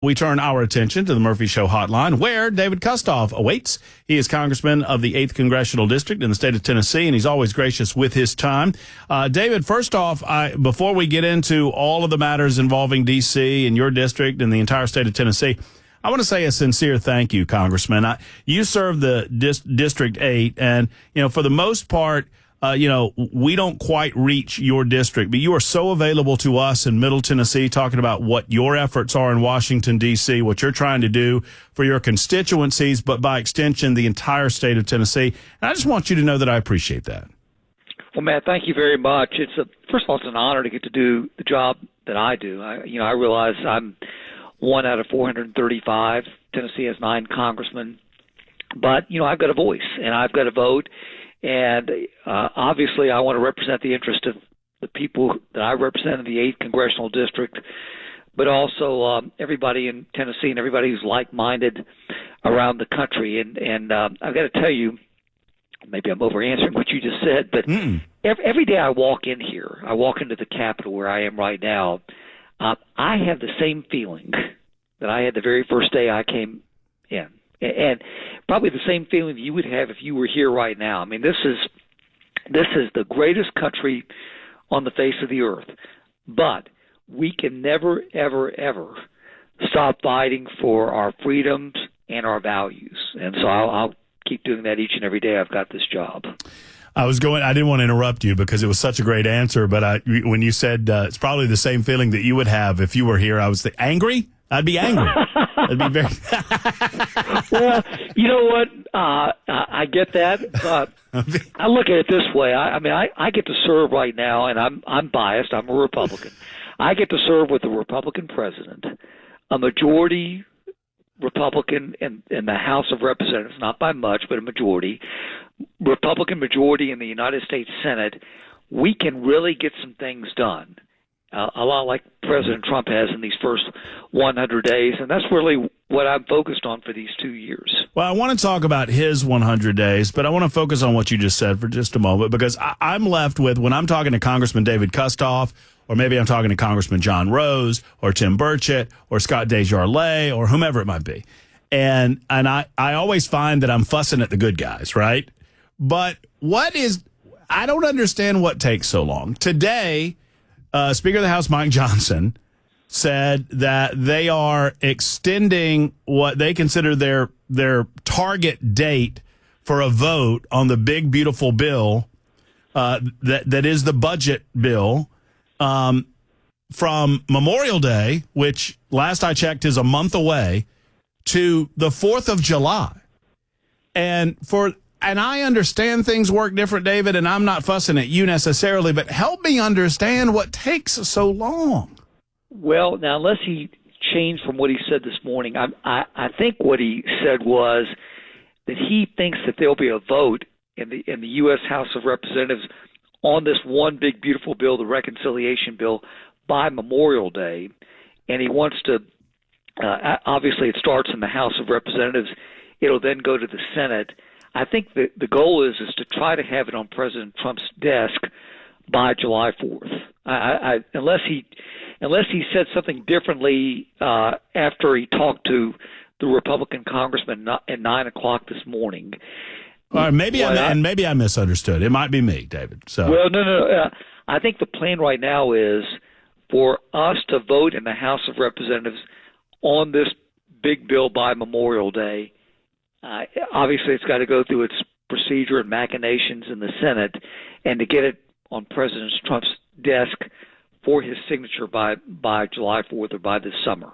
We turn our attention to the Murphy Show hotline, where David Kustoff awaits. He is Congressman of the 8th Congressional District in the state of Tennessee, and he's always gracious with his time. David, first off, before we get into all of the matters involving D.C. and your district and the entire state of Tennessee, I want to say a sincere thank you, Congressman. You serve the District 8, and, for the most part, we don't quite reach your district, but you are so available to us in Middle Tennessee, talking about what your efforts are in Washington, D.C., what you're trying to do for your constituencies, but by extension, the entire state of Tennessee. And I just want you to know that I appreciate that. Well, Matt, thank you very much. First of all, it's an honor to get to do the job that I do. I realize I'm one out of 435. Tennessee has 9 congressmen. But, I've got a voice, and I've got a vote. And obviously, I want to represent the interest of the people that I represent in the 8th Congressional District, but also everybody in Tennessee and everybody who's like-minded around the country. And I've got to tell you, maybe I'm over-answering what you just said, but every day I walk in here, I walk into the Capitol where I am right now, I have the same feeling that I had the very first day I came in. And probably the same feeling you would have if you were here right now. I mean, this is the greatest country on the face of the earth. But we can never, ever, ever stop fighting for our freedoms and our values. And so I'll keep doing that each and every day I've got this job. I didn't want to interrupt you because it was such a great answer. But when you said it's probably the same feeling that you would have if you were here, I was angry. I'd be angry. I'd be very. Well, you know what? I get that. I look at it this way. I get to serve right now, and I'm biased. I'm a Republican. I get to serve with a Republican president, a majority Republican in the House of Representatives, not by much, but a majority, Republican majority in the United States Senate. We can really get some things done. A lot like President Trump has in these first 100 days, and that's really what I'm focused on for these 2 years. Well, I want to talk about his 100 days, but I want to focus on what you just said for just a moment, because I'm left with, when I'm talking to Congressman David Kustoff, or maybe I'm talking to Congressman John Rose, or Tim Burchett, or Scott DesJarlais, or whomever it might be, and I always find that I'm fussing at the good guys, right? But I don't understand what takes so long. Today, Speaker of the House Mike Johnson said that they are extending what they consider their target date for a vote on the big, beautiful bill that is the budget bill from Memorial Day, which last I checked is a month away, to the 4th of July. And I understand things work different, David, and I'm not fussing at you necessarily, but help me understand what takes so long. Well, now, unless he changed from what he said this morning, I think what he said was that he thinks that there'll be a vote in the U.S. House of Representatives on this one big, beautiful bill, the reconciliation bill, by Memorial Day, and he wants to obviously it starts in the House of Representatives. It'll then go to the Senate. I think the goal is to try to have it on President Trump's desk by July 4th. Unless he said something differently after he talked to the Republican congressman at 9 o'clock this morning. All right, maybe I misunderstood. It might be me, David. So well, no. I think the plan right now is for us to vote in the House of Representatives on this big bill by Memorial Day. Obviously, it's got to go through its procedure and machinations in the Senate, and to get it on President Trump's desk for his signature by July 4th or by this summer.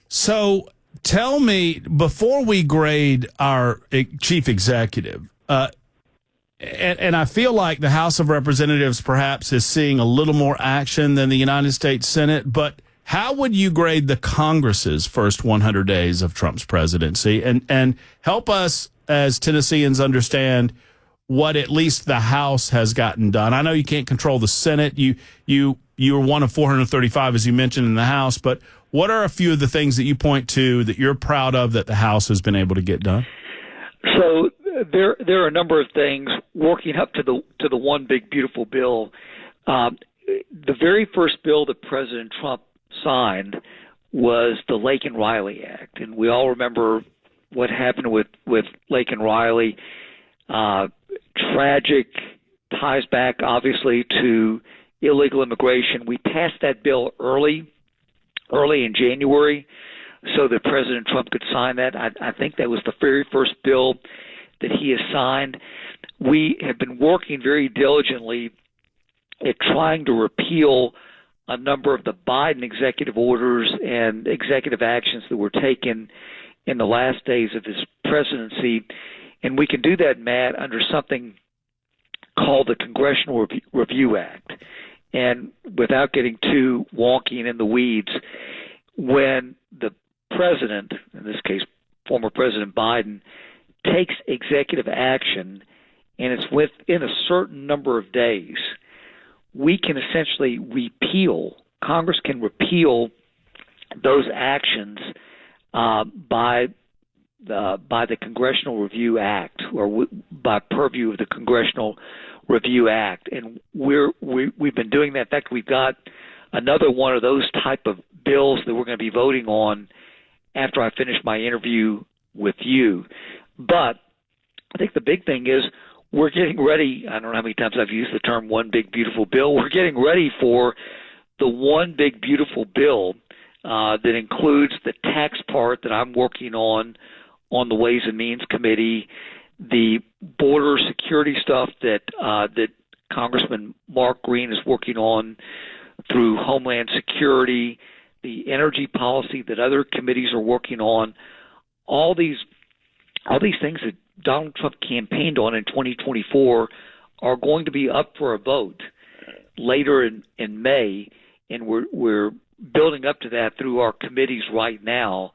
So tell me, before we grade our chief executive, and I feel like the House of Representatives perhaps is seeing a little more action than the United States Senate, but how would you grade the Congress's first 100 days of Trump's presidency, and help us as Tennesseans understand what at least the House has gotten done? I know you can't control the Senate. You were one of 435, as you mentioned, in the House, but what are a few of the things that you point to that you're proud of that the House has been able to get done? So there are a number of things working up to the one big beautiful bill. The very first bill that President Trump signed was the Lake and Riley Act. And we all remember what happened with Lake and Riley. Tragic, ties back, obviously, to illegal immigration. We passed that bill early in January so that President Trump could sign that. I think that was the very first bill that he has signed. We have been working very diligently at trying to repeal a number of the Biden executive orders and executive actions that were taken in the last days of his presidency. And we can do that, Matt, under something called the Congressional Review Act. And without getting too wonky and in the weeds, when the president, in this case former President Biden, takes executive action and it's within a certain number of days, we can essentially Congress can repeal those actions by the Congressional Review Act, or by purview of the Congressional Review Act. And we've been doing that. In fact, we've got another one of those type of bills that we're going to be voting on after I finish my interview with you. But I think the big thing is we're getting ready. I don't know how many times I've used the term one big beautiful bill. We're getting ready for the one big beautiful bill that includes the tax part that I'm working on the Ways and Means Committee, the border security stuff that Congressman Mark Green is working on through Homeland Security, the energy policy that other committees are working on. All these things that Donald Trump campaigned on in 2024 are going to be up for a vote later in May, and we're building up to that through our committees right now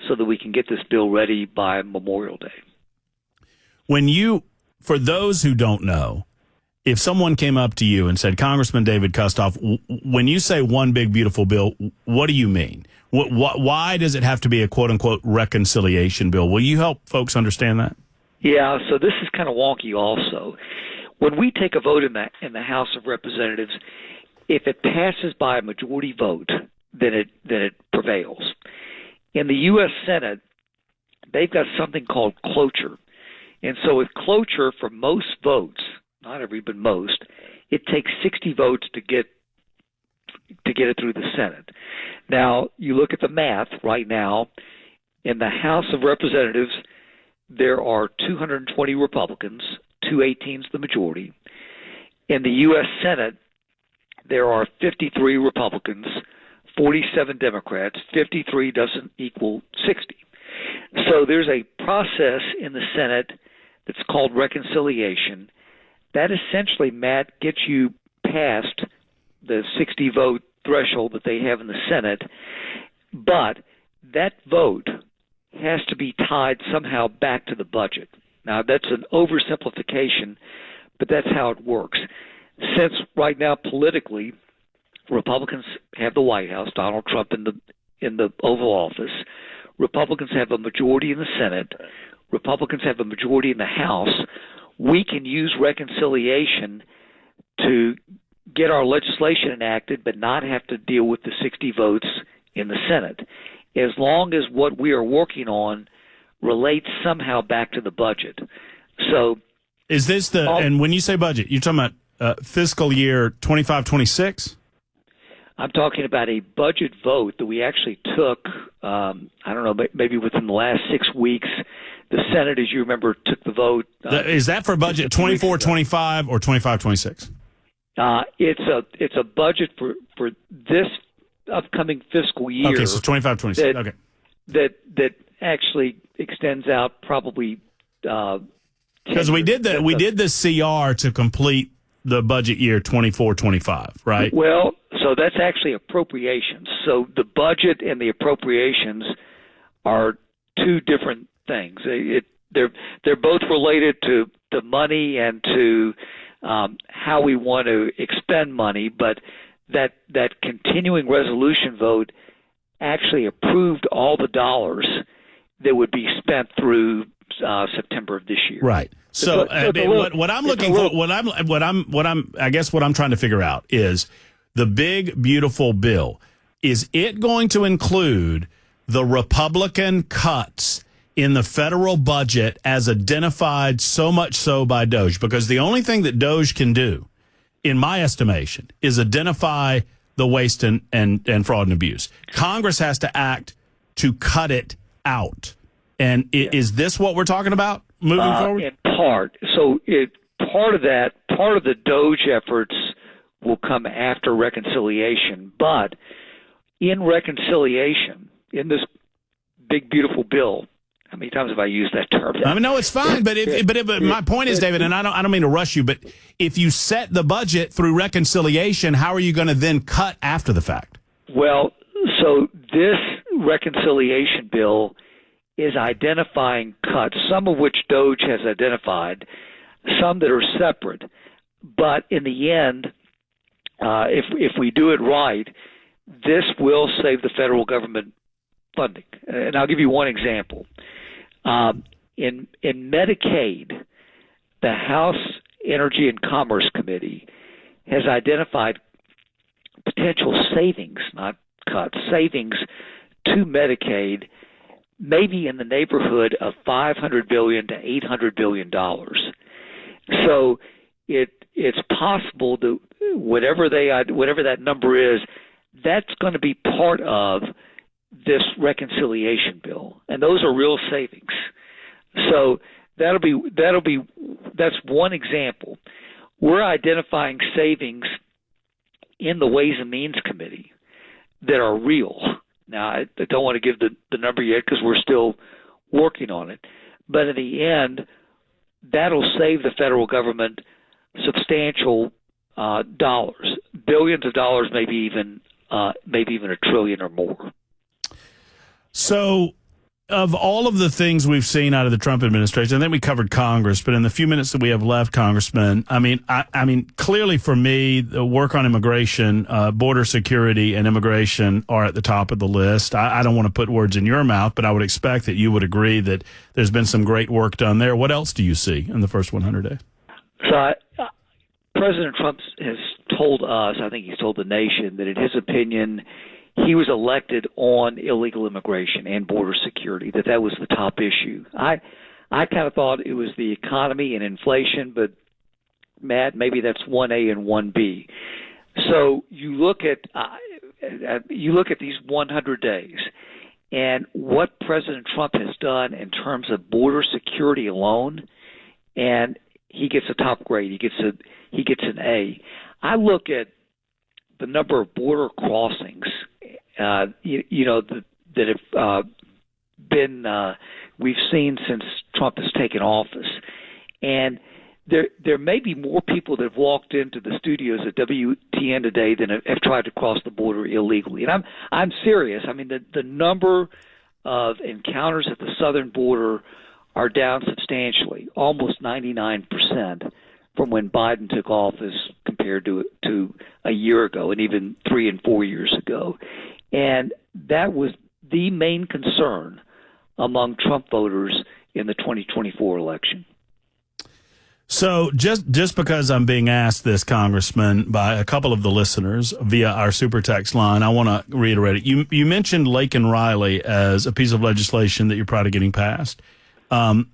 so that we can get this bill ready by Memorial Day. For those who don't know, if someone came up to you and said, Congressman David Kustoff, when you say one big beautiful bill, what do you mean? Why does it have to be a quote-unquote reconciliation bill? Will you help folks understand that? Yeah, so this is kind of wonky also. When we take a vote in the House of Representatives, if it passes by a majority vote, then it prevails. In the U.S. Senate, they've got something called cloture. And so with cloture, for most votes, not every, but most, it takes 60 votes to get it through the Senate. Now, you look at the math right now, in the House of Representatives, there are 220 Republicans, 218 is the majority. In the U.S. Senate, there are 53 Republicans, 47 Democrats. 53 doesn't equal 60. So there's a process in the Senate that's called reconciliation. That essentially, Matt, gets you past the 60-vote threshold that they have in the Senate. But that vote has to be tied somehow back to the budget. Now, that's an oversimplification, but that's how it works. Since right now, politically, Republicans have the White House, Donald Trump in the Oval Office. Republicans have a majority in the Senate. Republicans have a majority in the House. We can use reconciliation to get our legislation enacted, but not have to deal with the 60 votes in the Senate, as long as what we are working on relates somehow back to the budget. So, is this and when you say budget, you're talking about fiscal year 25-26? I'm talking about a budget vote that we actually took, I don't know, maybe within the last 6 weeks. The Senate, as you remember, took the vote. Is that for budget 24-25 or 25-26? It's a budget for this upcoming fiscal year. Okay, so 25-26. Okay. That actually extends out probably. Because we did the CR to complete the budget year 24-25, right? Well, so that's actually appropriations. So the budget and the appropriations are two different things. They're both related to the money and to how we want to expend money, but that continuing resolution vote actually approved all the dollars that would be spent through September of this year. Right. So what I'm looking for, what I'm trying to figure out is the big beautiful bill. is it going to include the Republican cuts in the federal budget as identified so much so by DOJ? Because the only thing that DOJ can do, in my estimation, is identify the waste and fraud and abuse. Congress has to act to cut it out. And is this what we're talking about moving forward? In part. So part of the DOJ efforts will come after reconciliation. But in reconciliation, in this big, beautiful bill, how many times have I used that term? I mean, no, it's fine. But my point is, David, and I don't mean to rush you, but if you set the budget through reconciliation, how are you going to then cut after the fact? Well, so this reconciliation bill is identifying cuts, some of which DOJ has identified, some that are separate. But in the end, if we do it right, this will save the federal government funding. And I'll give you one example. In Medicaid, the House Energy and Commerce Committee has identified potential savings, not cuts, savings to Medicaid, maybe in the neighborhood of $500 billion to $800 billion. So it's possible that whatever that number is, that's going to be part of this reconciliation bill, and those are real savings. So that's one example. We're identifying savings in the Ways and Means Committee that are real. Now, I don't want to give the number yet because we're still working on it. But in the end, that'll save the federal government substantial dollars, billions of dollars, maybe even $1 trillion or more. So, of all of the things we've seen out of the Trump administration, I think we covered Congress, but in the few minutes that we have left, Congressman, I mean, clearly for me, the work on immigration, border security and immigration are at the top of the list. I don't want to put words in your mouth, but I would expect that you would agree that there's been some great work done there. What else do you see in the first 100 days? So President Trump has told us, I think he's told the nation, that in his opinion, he was elected on illegal immigration and border security, that was the top issue. I kind of thought it was the economy and inflation, but Matt, maybe that's 1A and 1B. So you look at these 100 days and what President Trump has done in terms of border security alone, and he gets a top grade. He gets an A. I look at the number of border crossings that have been we've seen since Trump has taken office, and there may be more people that have walked into the studios at WTN today than have tried to cross the border illegally. And I'm serious. I mean, the number of encounters at the southern border are down substantially, almost 99% from when Biden took office compared to a year ago and even 3 and 4 years ago. And that was the main concern among Trump voters in the 2024 election. So just because I'm being asked this, Congressman, by a couple of the listeners via our super text line, I want to reiterate it. You mentioned Laken Riley as a piece of legislation that you're proud of getting passed. Can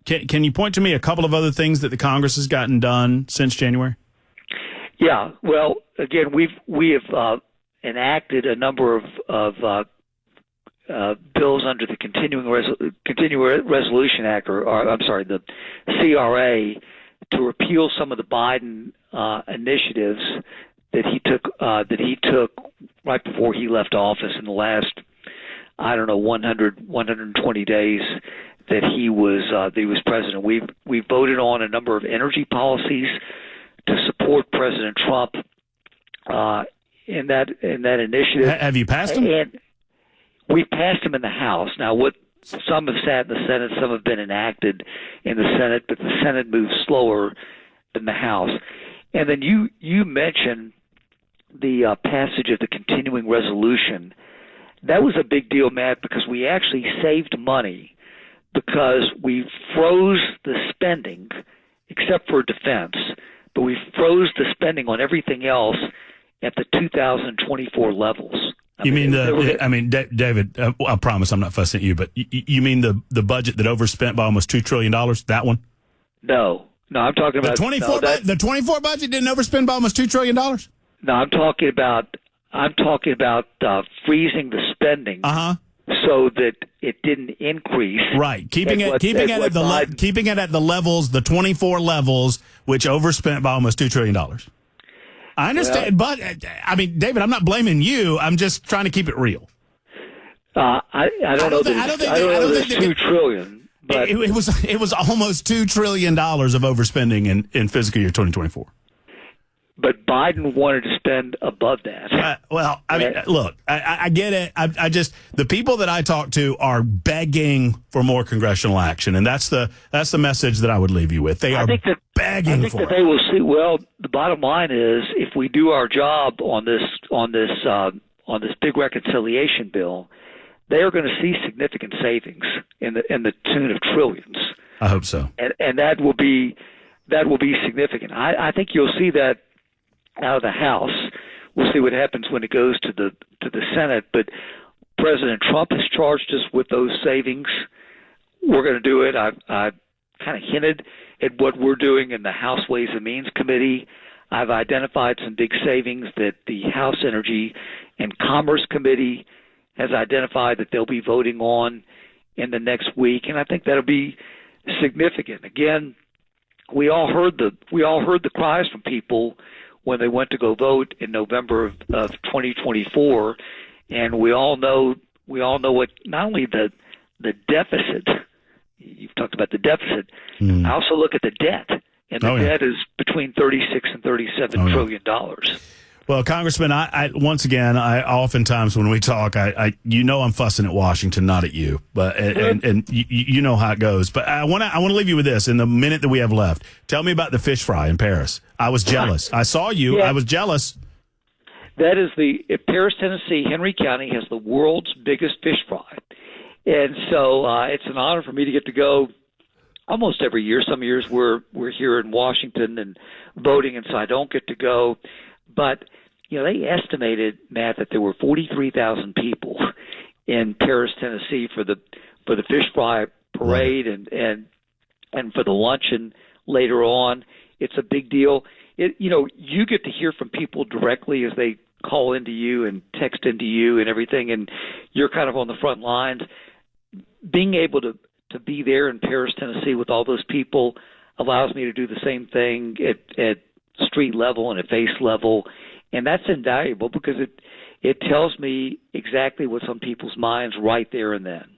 you point to me a couple of other things that the Congress has gotten done since January? Yeah, well, again, we have enacted a number of bills under the Continuing Resolution Act, or I'm sorry, the CRA, to repeal some of the Biden initiatives that he took right before he left office in the last, 120 days that he was president. We voted on a number of energy policies to support President Trump in that initiative. Have you passed them? And we passed them in the House. Now, some have sat in the Senate, some have been enacted in the Senate, but the Senate moves slower than the House. And then you mentioned the passage of the continuing resolution. That was a big deal, Matt, because we actually saved money because we froze the spending, except for defense, but we froze the spending on everything else at the 2024 levels. David, I promise I'm not fussing at you, but you mean the budget that overspent by almost $2 trillion? That one? No, I'm talking about the 24 budget didn't overspend by almost $2 trillion. No, I'm talking about freezing the spending so that it didn't increase. Right, keeping it at the levels, the 24 levels, which overspent by almost $2 trillion. I understand, but I mean, David, I'm not blaming you. I'm just trying to keep it real. I don't know that it's $2 trillion. But it was almost $2 trillion of overspending in fiscal year 2024. But Biden wanted to spend above that. Look, I get it. I just, the people that I talk to are begging for more congressional action, and that's the message that I would leave you with. They are begging for it. I think that they will see. Well, the bottom line is, if we do our job on this big reconciliation bill, they are going to see significant savings in the tune of trillions. I hope so. And that will be significant. I think you'll see that out of the House. We'll see what happens when it goes to the Senate. But President Trump has charged us with those savings. We're going to do it. I've kind of hinted at what we're doing in the House Ways and Means Committee. I've identified some big savings that the House Energy and Commerce Committee has identified that they'll be voting on in the next week, and I think that'll be significant. Again, we all heard the cries from people when they went to go vote in November of 2024, and we all know what not only the deficit. You've talked about the deficit. I also look at the debt, and the debt is between $36 and $37 trillion. Well, Congressman, I once again, oftentimes when we talk, I'm fussing at Washington, not at you, but and you know how it goes. But I want to leave you with this in the minute that we have left. Tell me about the fish fry in Paris. I was jealous. I saw you. Yeah. I was jealous. That is Paris, Tennessee. Henry County has the world's biggest fish fry, and so it's an honor for me to get to go almost every year. Some years we're here in Washington and voting, and so I don't get to go. But they estimated, Matt, that there were 43,000 people in Paris, Tennessee, for the fish fry parade and for the luncheon later on. It's a big deal. You get to hear from people directly as they call into you and text into you and everything, and you're kind of on the front lines. Being able to be there in Paris, Tennessee, with all those people allows me to do the same thing at street level and at base level, and that's invaluable because it tells me exactly what's on people's minds right there and then.